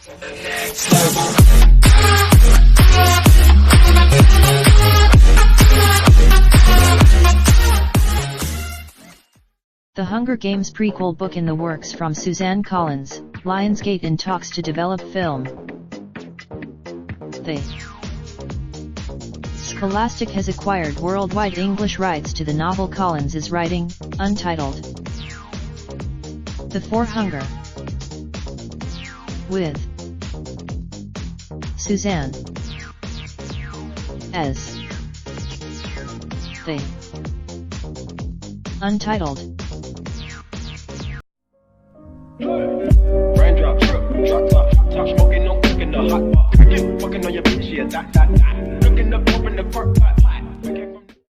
The Hunger Games prequel book in the works from Suzanne Collins, Lionsgate in talks to develop film. Scholastic has acquired worldwide English rights to the novel Collins is writing, untitled The Four Hunger, with Suzanne as the untitled. Raindrop, drop top smoking, no cooking the hot pot. Fucking on your bitch, yeah, that. Looking up, open the park pot.